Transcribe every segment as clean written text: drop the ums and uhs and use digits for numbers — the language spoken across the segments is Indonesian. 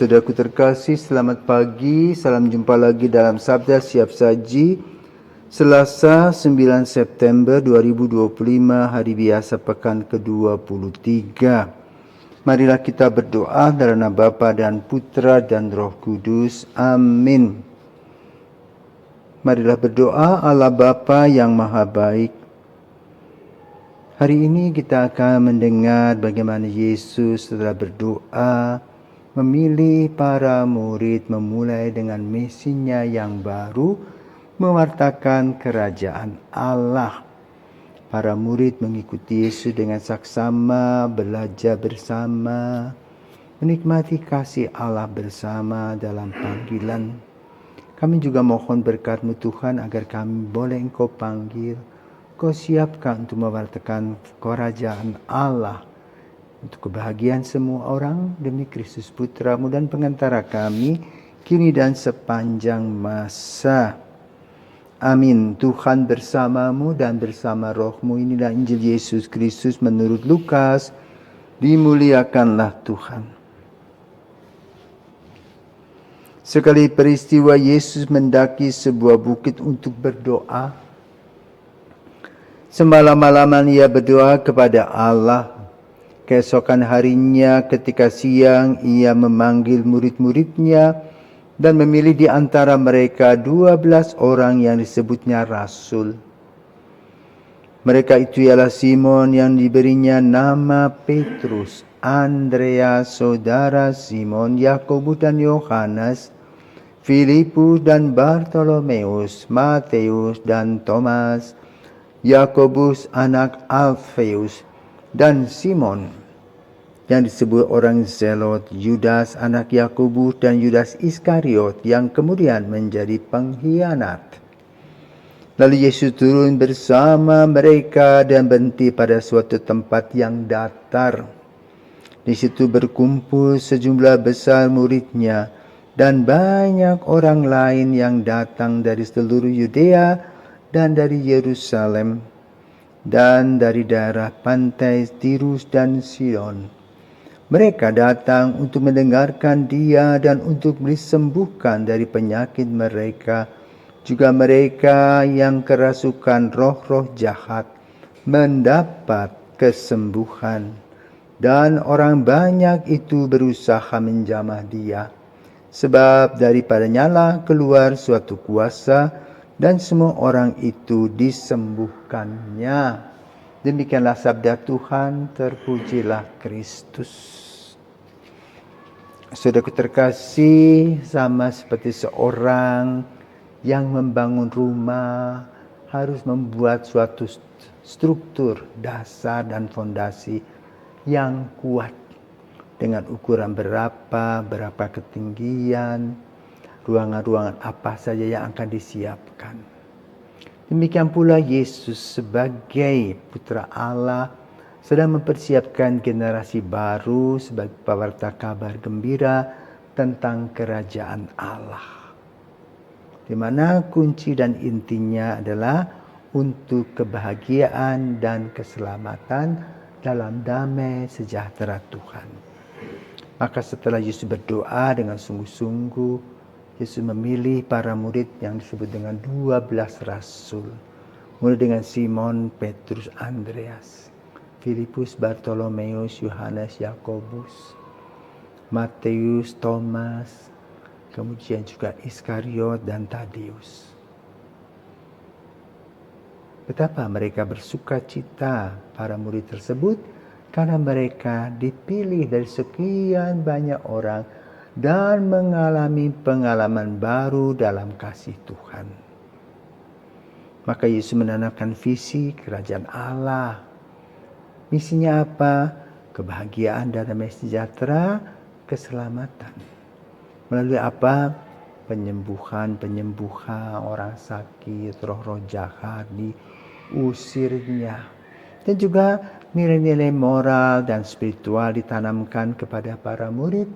Saudaraku terkasih, selamat pagi. Salam jumpa lagi dalam Sabda Siap Saji. Selasa 9 September 2025, hari biasa pekan ke-23. Marilah kita berdoa dalam nama Bapa dan Putra dan Roh Kudus. Amin. Marilah berdoa. Allah Bapa yang Maha Baik, hari ini kita akan mendengar bagaimana Yesus setelah berdoa memilih para murid memulai dengan misinya yang baru, mewartakan kerajaan Allah. Para murid mengikuti Yesus dengan saksama, belajar bersama, menikmati kasih Allah bersama dalam panggilan. Kami juga mohon berkat-Mu Tuhan agar kami boleh Engkau panggil, Kau siapkan untuk mewartakan kerajaan Allah, untuk kebahagiaan semua orang, demi Kristus Putra-Mu dan pengantara kami, kini dan sepanjang masa. Amin. Tuhan bersamamu dan bersama rohmu. Inilah Injil Yesus Kristus menurut Lukas. Dimuliakanlah Tuhan. Sekali peristiwa Yesus mendaki sebuah bukit untuk berdoa. Semalam-malaman ia berdoa kepada Allah. Keesokan harinya ketika siang ia memanggil murid-muridnya dan memilih di antara mereka 12 orang yang disebutnya rasul. Mereka itu ialah Simon yang diberinya nama Petrus, Andreas saudara Simon, Yakobus dan Yohanes, Filipus dan Bartolomeus, Matius dan Thomas, Yakobus anak Alfeus, dan Simon yang disebut orang Zelot, Yudas anak Yakobus, dan Yudas Iskariot yang kemudian menjadi pengkhianat. Lalu Yesus turun bersama mereka dan berhenti pada suatu tempat yang datar. Di situ berkumpul sejumlah besar muridnya dan banyak orang lain yang datang dari seluruh Yudea dan dari Yerusalem dan dari daerah pantai Tirus dan Sidon. Mereka datang untuk mendengarkan Dia dan untuk disembuhkan dari penyakit mereka. Juga mereka yang kerasukan roh-roh jahat mendapat kesembuhan. Dan orang banyak itu berusaha menjamah Dia, sebab daripadanya lah keluar suatu kuasa, dan semua orang itu disembuhkannya. Demikianlah sabda Tuhan, terpujilah Kristus. Saudaraku terkasih, sama seperti seorang yang membangun rumah harus membuat suatu struktur, dasar dan fondasi yang kuat. Dengan ukuran berapa ketinggian, ruangan-ruangan apa saja yang akan disiapkan. Demikian pula Yesus sebagai Putra Allah sedang mempersiapkan generasi baru sebagai pewarta kabar gembira tentang kerajaan Allah, di mana kunci dan intinya adalah untuk kebahagiaan dan keselamatan dalam damai sejahtera Tuhan. Maka setelah Yesus berdoa dengan sungguh-sungguh, Yesus memilih para murid yang disebut dengan 12 rasul. Mulai dengan Simon, Petrus, Andreas, Filipus, Bartolomeus, Yohanes, Yakobus, Matius, Thomas, kemudian juga Iskariot dan Tadeus. Betapa mereka bersuka cita para murid tersebut karena mereka dipilih dari sekian banyak orang dan mengalami pengalaman baru dalam kasih Tuhan. Maka Yesus menanamkan visi kerajaan Allah. Misinya apa? Kebahagiaan dan damai sejahtera, keselamatan. Melalui apa? Penyembuhan orang sakit, roh-roh jahat diusirnya. Dan juga nilai-nilai moral dan spiritual ditanamkan kepada para murid,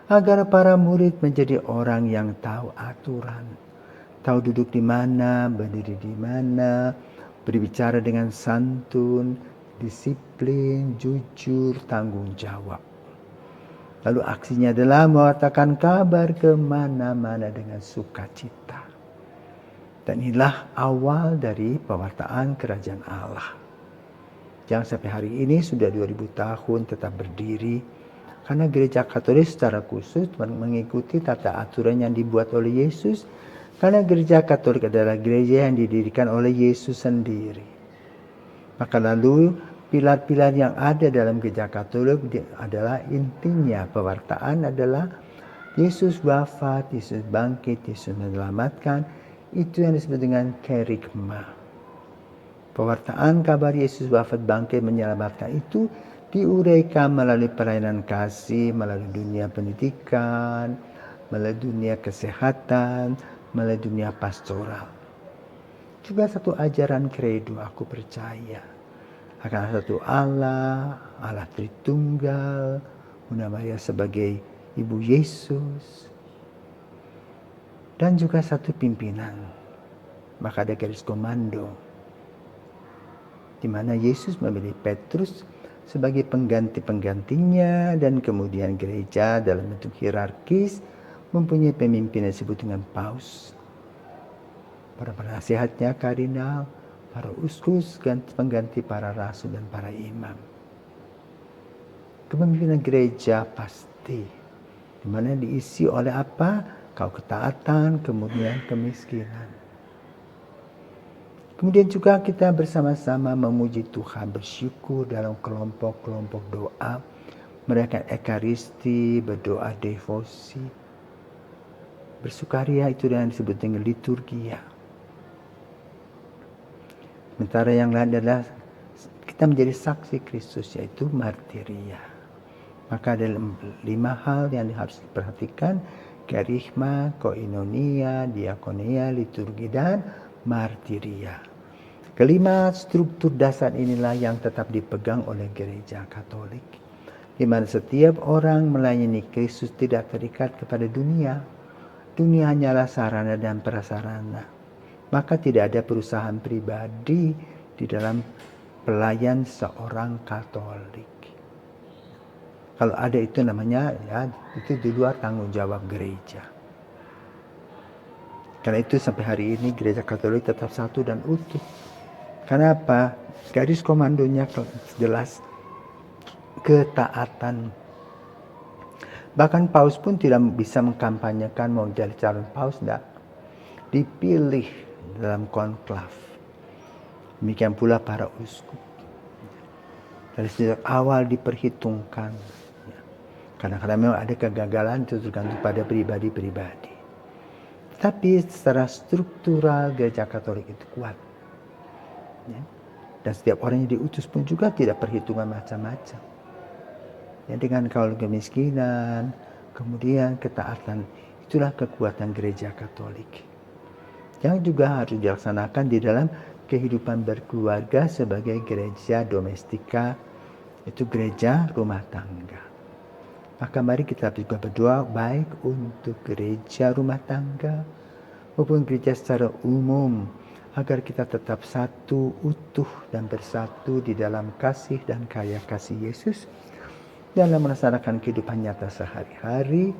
agar para murid menjadi orang yang tahu aturan, tahu duduk di mana, berdiri di mana, berbicara dengan santun, disiplin, jujur, tanggung jawab. Lalu aksinya adalah mewartakan kabar kemana-mana dengan sukacita. Dan inilah awal dari pewartaan kerajaan Allah. Yang sampai hari ini sudah 2000 tahun tetap berdiri. Karena gereja Katolik secara khusus mengikuti tata aturan yang dibuat oleh Yesus. Karena gereja Katolik adalah gereja yang didirikan oleh Yesus sendiri. Maka lalu pilar-pilar yang ada dalam gereja Katolik adalah intinya pewartaan adalah Yesus wafat, Yesus bangkit, Yesus menyelamatkan. Itu yang disebut dengan kerigma. Pewartaan kabar Yesus wafat, bangkit, menyelamatkan itu diuraikan melalui pelayanan kasih, melalui dunia pendidikan, melalui dunia kesehatan, melalui dunia pastoral. Juga satu ajaran kredo, aku percaya akan satu Allah, Allah Tritunggal, Bunda Maria sebagai Ibu Yesus, dan juga satu pimpinan. Maka ada garis komando, di mana Yesus memilih Petrus sebagai pengganti-penggantinya, dan kemudian gereja dalam bentuk hierarkis mempunyai pemimpin yang disebut dengan paus, para penasihatnya kardinal, para uskus, pengganti para rasul dan para imam. Kepemimpinan gereja pasti, di mana diisi oleh apa? Kau ketaatan, kemudian kemiskinan. Kemudian juga kita bersama-sama memuji Tuhan, bersyukur dalam kelompok-kelompok doa, merayakan ekaristi, berdoa devosi. Bersukaria itu yang disebut dengan liturgia. Sementara yang lain adalah kita menjadi saksi Kristus, yaitu martiria. Maka ada 5 hal yang harus diperhatikan: kerigma, koinonia, diakonia, liturgi, dan martiria. Kelima struktur dasar inilah yang tetap dipegang oleh gereja Katolik, di mana setiap orang melayani Kristus tidak terikat kepada dunia. Dunia hanyalah sarana dan prasarana. Maka tidak ada perusahaan pribadi di dalam pelayan seorang Katolik. Kalau ada itu namanya itu di luar tanggung jawab gereja. Karena itu sampai hari ini gereja Katolik tetap satu dan utuh. Kenapa? Garis komandonya jelas, ketaatan. Bahkan paus pun tidak bisa mengkampanyekan mau jadi calon paus, tidak. Dipilih dalam konklav. Demikian pula para uskup. Dari sejak awal diperhitungkan. Kadang-kadang memang ada kegagalan, itu tergantung pada pribadi-pribadi. Tapi secara struktural gereja Katolik itu kuat. Dan setiap orang yang diutus pun juga tidak perhitungan macam-macam. Dengan kaul kemiskinan, kemudian ketaatan, itulah kekuatan gereja Katolik. Yang juga harus dilaksanakan di dalam kehidupan berkeluarga sebagai gereja domestika, itu gereja rumah tangga. Maka mari kita juga berdoa baik untuk gereja rumah tangga maupun gereja secara umum, agar kita tetap satu, utuh, dan bersatu di dalam kasih dan karya kasih Yesus dalam melaksanakan kehidupan nyata sehari-hari,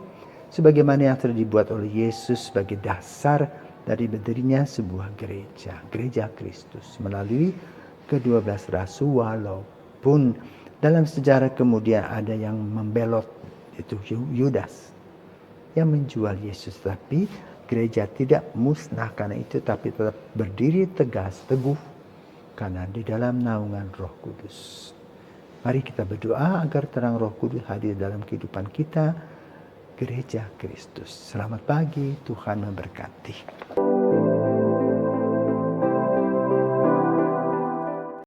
sebagaimana yang telah dibuat oleh Yesus sebagai dasar dari berdirinya sebuah gereja, gereja Kristus, melalui ke-12 rasul, walaupun dalam sejarah kemudian ada yang membelot, itu Yudas yang menjual Yesus. Tapi gereja tidak musnah karena itu, tapi tetap berdiri tegas, teguh, karena di dalam naungan Roh Kudus. Mari kita berdoa agar terang Roh Kudus hadir dalam kehidupan kita, gereja Kristus. Selamat pagi, Tuhan memberkati.